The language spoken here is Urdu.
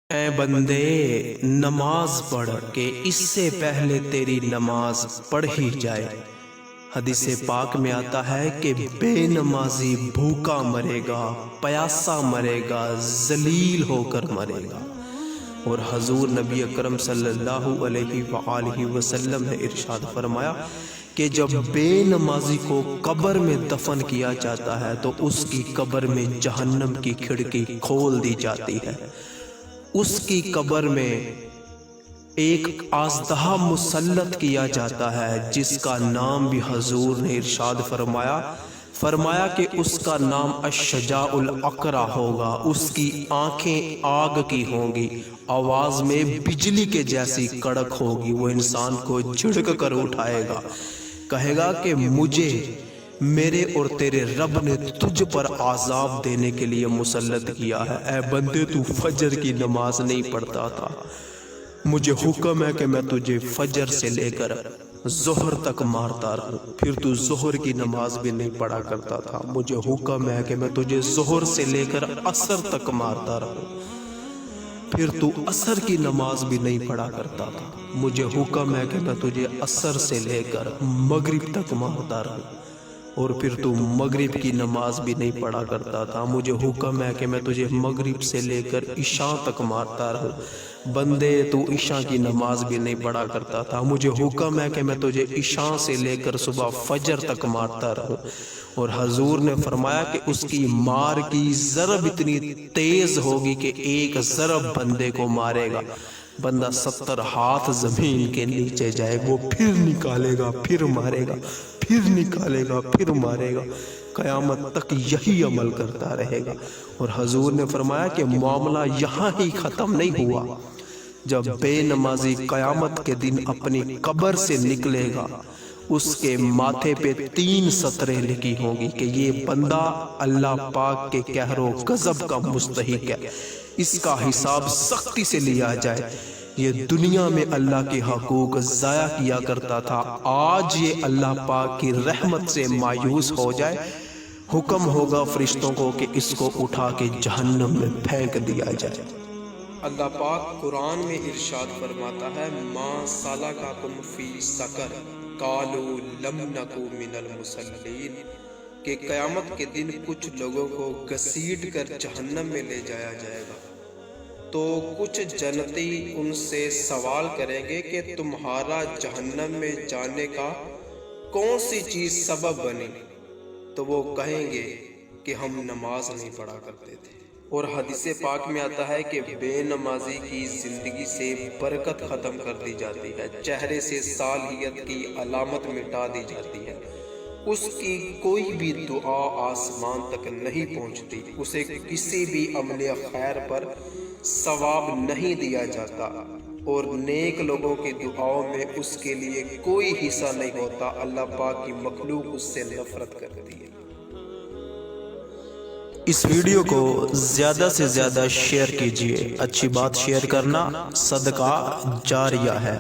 اے بندے نماز پڑھ کہ اس سے پہلے تیری نماز پڑھی جائے۔ حدیث پاک میں آتا ہے کہ بے نمازی بھوکا مرے گا، پیاسا مرے گا، ذلیل ہو کر مرے گا۔ اور حضور نبی اکرم صلی اللہ علیہ وآلہ وسلم نے ارشاد فرمایا کہ جب بے نمازی کو قبر میں دفن کیا جاتا ہے تو اس کی قبر میں جہنم کی کھڑکی کھول دی جاتی ہے۔ اس کی قبر میں ایک آزدہ مسلط کیا جاتا ہے جس کا نام بھی حضور نے ارشاد فرمایا کہ اس کا نام الشجاع الاقرع ہوگا۔ اس کی آنکھیں آگ کی ہوں گی، آواز میں بجلی کے جیسی کڑک ہوگی۔ وہ انسان کو جھڑک کر اٹھائے گا، کہے گا کہ مجھے میرے اور تیرے رب نے تجھ پر عذاب دینے کے لیے مسلط کیا ہے۔ اے بندے تو فجر کی نماز نہیں پڑھتا تھا، مجھے حکم ہے کہ میں تجھے فجر سے لے کر ظہر تک مارتا رہوں۔ پھر تو ظہر کی نماز بھی نہیں پڑھا کرتا تھا، مجھے حکم ہے کہ میں تجھے ظہر سے لے کر عصر تک مارتا رہوں۔ پھر تو عصر کی نماز بھی نہیں پڑھا کرتا تھا، مجھے حکم ہے کہ میں تجھے عصر سے لے کر مغرب تک مارتا رہوں۔ اور پھر تو مغرب کی نماز بھی نہیں پڑھا کرتا تھا، مجھے حکم ہے کہ میں تجھے مغرب سے لے کر عشاء تک مارتا رہوں۔ بندے تو عشاء کی نماز بھی نہیں پڑھا کرتا تھا، مجھے حکم ہے کہ میں تجھے عشاء سے لے کر صبح فجر تک مارتا رہوں۔ اور حضور نے فرمایا کہ اس کی مار کی ضرب اتنی تیز ہوگی کہ ایک ضرب بندے کو مارے گا، بندہ 70 ہاتھ زمین کے نیچے جائے، وہ پھر نکالے گا، پھر مارے گا، پھر نکالے گا، پھر مارے گا، قیامت تک یہی عمل کرتا رہے گا۔ اور حضور نے فرمایا کہ معاملہ یہاں ہی ختم نہیں ہوا، جب بے نمازی قیامت کے دن اپنی قبر سے نکلے گا، اس کے ماتھے پہ 3 سطریں لکھی ہوں گی کہ یہ بندہ اللہ پاک کے قہر و غضب کا مستحق ہے، اس کا حساب سختی سے لیا جائے۔ یہ دنیا میں اللہ کے حقوق ضائع کیا کرتا تھا، آج یہ اللہ پاک کی رحمت سے مایوس ہو جائے، حکم ہوگا فرشتوں کو کہ اس کو اٹھا کے جہنم میں پھینک دیا جائے۔ اللہ پاک قرآن میں ارشاد فرماتا ہے ما سلککم فی سقر قالوا لم نک من المصلین، کہ قیامت کے دن کچھ لوگوں کو گھسیٹ کر جہنم میں لے جایا جائے گا، تو کچھ جنتی ان سے سوال کریں گے کہ تمہارا جہنم میں جانے کا کون سی چیز سبب بنی؟ تو وہ کہیں گے کہ ہم نماز نہیں پڑھا کرتے تھے۔ اور حدیث پاک میں آتا ہے کہ بے نمازی کی زندگی سے برکت ختم کر دی جاتی ہے، چہرے سے صالحیت کی علامت مٹا دی جاتی ہے، اس کی کوئی بھی دعا آسمان تک نہیں پہنچتی، اسے کسی بھی عمل خیر پر ثواب نہیں دیا جاتا، اور نیک لوگوں کی دعاؤں میں اس کے لیے کوئی حصہ نہیں ہوتا۔ اللہ پاک کی مخلوق اس سے نفرت کرتی ہے۔ اس ویڈیو کو زیادہ سے زیادہ شیئر کیجیے، اچھی بات شیئر کرنا صدقہ جاریہ ہے۔